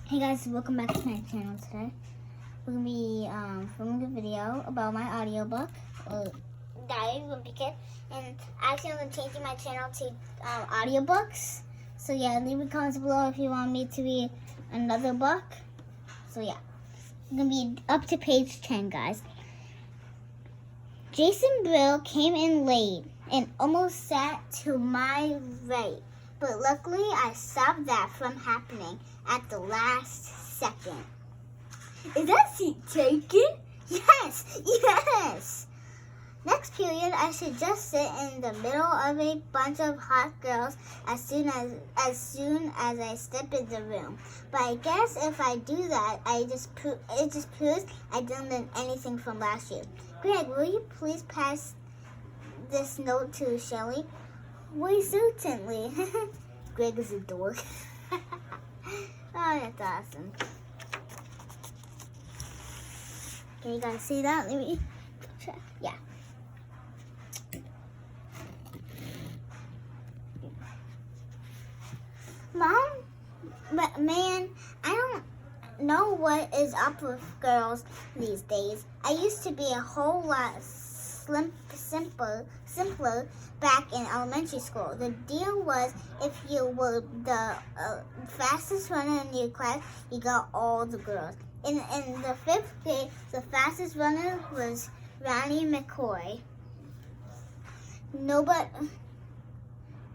Hey guys, welcome back to my channel today. We're going to be filming a video about my audiobook, Diary of a Wimpy Kid. And actually I'm changing my channel to audiobooks. So yeah, leave a comment below if you want me to read another book. So yeah, I'm going to be up to page 10, guys. Jason Brill came in late and almost sat to my right. But luckily, I stopped that from happening at the last second. Is that seat taken? Yes! Next period, I should just sit in the middle of a bunch of hot girls as soon as I step in the room. But I guess if I do that, it just proves I didn't learn anything from last year. Greg, will you please pass this note to Shelly? Why, certainly. Greg is a dork. Oh, that's awesome. Can you guys see that? Let me check. Yeah. Mom, but man, I don't know what is up with girls these days. I used to be a whole lot simpler back in elementary school. The deal was if you were the fastest runner in your class, you got all the girls. In the 5th grade, the fastest runner was Ronnie McCoy.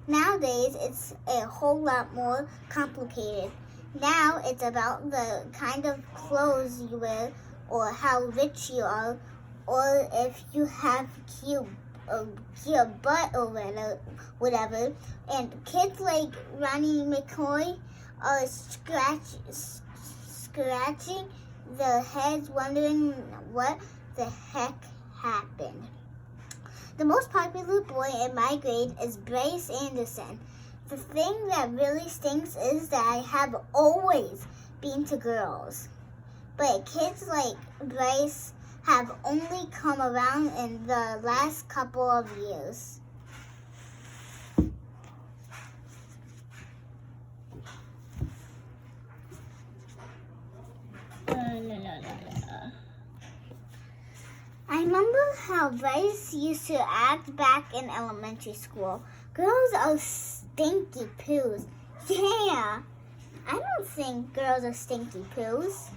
Nowadays, it's a whole lot more complicated. Now, it's about the kind of clothes you wear or how rich you are, or if you have cute butt or whatever. And kids like Ronnie McCoy are scratching their heads wondering what the heck happened. The most popular boy in my grade is Bryce Anderson. The thing that really stinks is that I have always been to girls. But kids like Bryce have only come around in the last couple of years. I remember how Bryce used to act back in elementary school. Girls are stinky poos. Yeah, I don't think girls are stinky poos.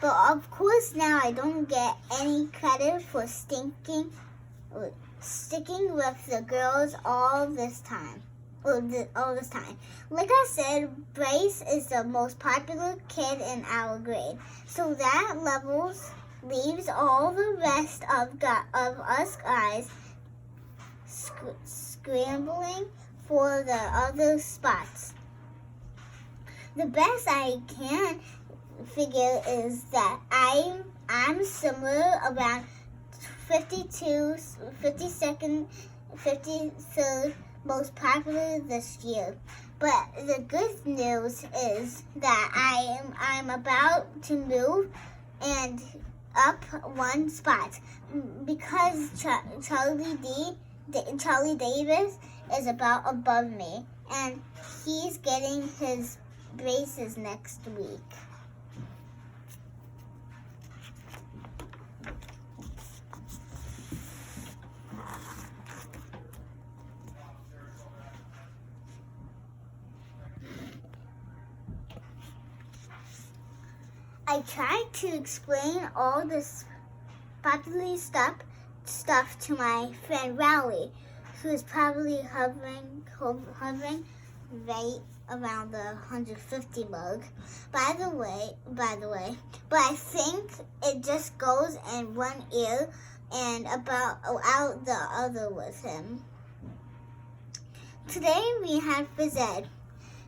But of course now I don't get any credit for sticking with the girls all this time. Like I said, Bryce is the most popular kid in our grade. So that leaves all the rest of us guys scrambling for the other spots. The best I can figure is that I'm somewhere around 53rd most popular this year. But the good news is that I'm about to move and up one spot because Charlie Davis is about above me and he's getting his braces next week. I tried to explain all this popular stuff to my friend Rowley, who is probably hovering right around the 150 mark. By the way, but I think it just goes in one ear and out the other with him. Today we had phys ed.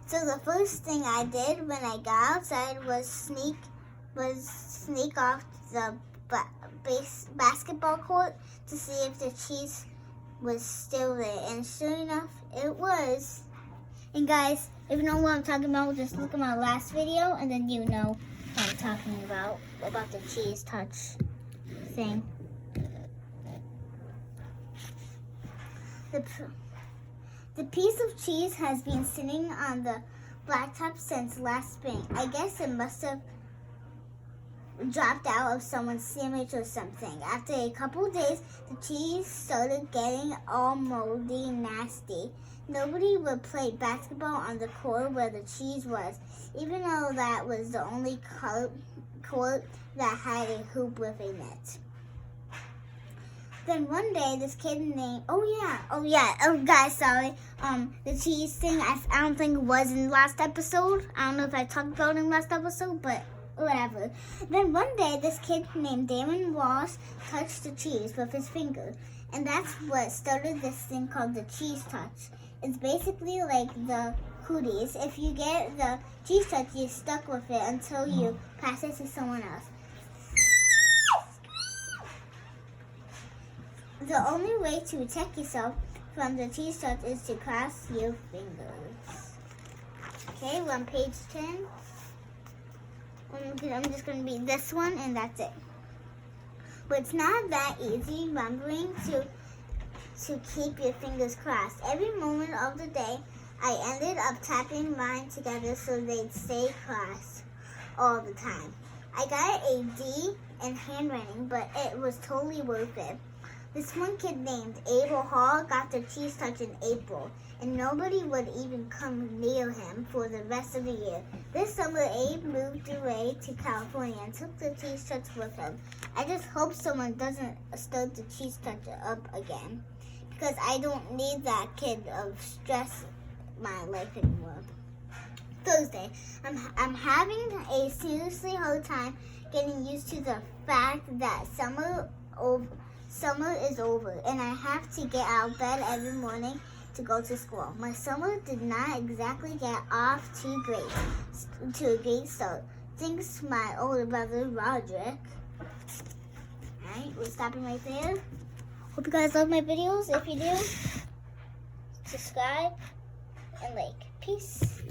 So the first thing I did when I got outside was sneak off the basketball court to see if the cheese was still there. And sure enough, it was. And guys, if you know what I'm talking about, just look at my last video and then you know what I'm talking about the cheese touch thing. The piece of cheese has been sitting on the blacktop since last spring. I guess it must have dropped out of someone's sandwich or something. After a couple days, the cheese started getting all moldy and nasty. Nobody would play basketball on the court where the cheese was, even though that was the only court that had a hoop with a net. Then one day, this kid named, guys, sorry, the cheese thing, I don't think it was in the last episode. I don't know if I talked about it in the last episode, but whatever. Then one day, this kid named Damon Walsh touched the cheese with his finger, and that's what started this thing called the cheese touch. It's basically like the cooties. If you get the cheese touch, you're stuck with it until you pass it to someone else. The only way to protect yourself from the cheese touch is to cross your fingers. Okay, we're on page 10. I'm just going to be this one, and that's it. But it's not that easy remembering to keep your fingers crossed. Every moment of the day, I ended up tapping mine together so they'd stay crossed all the time. I got a D in handwriting, but it was totally worth it. This one kid named Abel Hall got the cheese touch in April, and nobody would even come near him for the rest of the year. This summer, Abe moved away to California and took the cheese touch with him. I just hope someone doesn't start the cheese touch up again, because I don't need that kid of stress in my life anymore. Thursday, I'm having a seriously hard time getting used to the fact that summer is over, and I have to get out of bed every morning to go to school. My summer did not exactly get off to a great start. Thanks my older brother, Roderick. Alright, we're stopping right there. Hope you guys love my videos. If you do, subscribe and like. Peace.